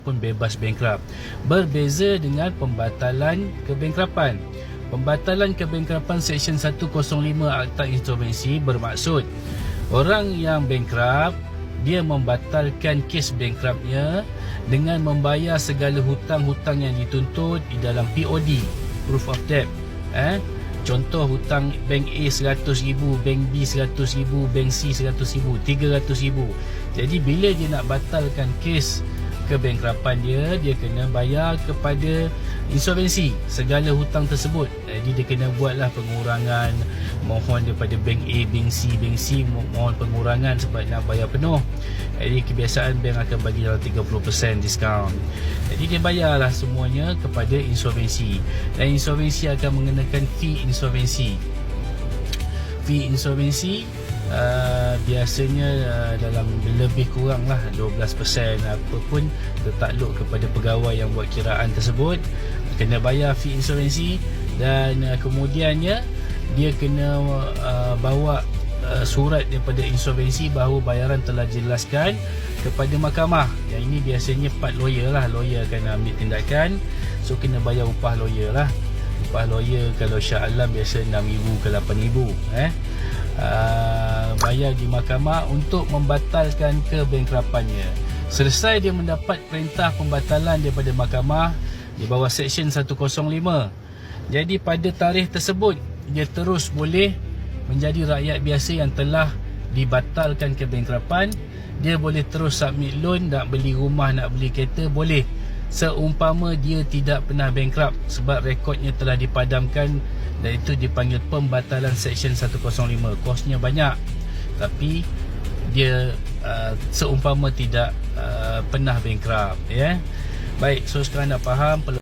pun bebas bankrupt. Berbeza dengan pembatalan kebankrapan. Pembatalan kebankrapan Seksyen 105 Akta Insolvensi bermaksud orang yang bankrupt, dia membatalkan kes bankruptnya dengan membayar segala hutang-hutang yang dituntut di dalam POD, Proof of Debt. Contoh hutang bank A 100,000, bank B 100,000, bank C 100,000, 300,000. Jadi bila dia nak batalkan kes kebankrapan dia kena bayar kepada insolvensi segala hutang tersebut. Jadi dia kena buatlah pengurangan, mohon daripada bank A, bank C mohon pengurangan sebab nak bayar penuh. Jadi kebiasaan bank akan bagi dalam 30% diskaun. Jadi dia bayarlah semuanya kepada insolvensi, dan insolvensi akan mengenakan fee insolvensi. Fee insolvensi biasanya dalam lebih kurang lah 12%, apa pun tertakluk kepada pegawai yang buat kiraan tersebut kena bayar fee insolvensi. Dan kemudiannya dia kena bawa surat daripada insolvensi bahawa bayaran telah dijelaskan kepada mahkamah. Yang ini biasanya part lawyer lah, lawyer akan ambil tindakan. So kena bayar upah lawyer lah. Upah lawyer kalau Shah Alam biasa 6,000 ke 8,000 bayar di mahkamah untuk membatalkan kebankrapannya. Selesai dia mendapat perintah pembatalan daripada mahkamah di bawah Seksyen 105. Jadi pada tarikh tersebut dia terus boleh menjadi rakyat biasa yang telah dibatalkan kebankrapan. Dia boleh terus submit loan, nak beli rumah, nak beli kereta, boleh, seumpama dia tidak pernah bankrupt, sebab rekodnya telah dipadamkan, dan itu dipanggil pembatalan Seksyen 105. Kosnya banyak, tapi dia seumpama tidak pernah bankrupt. Baik, so sekarang dah faham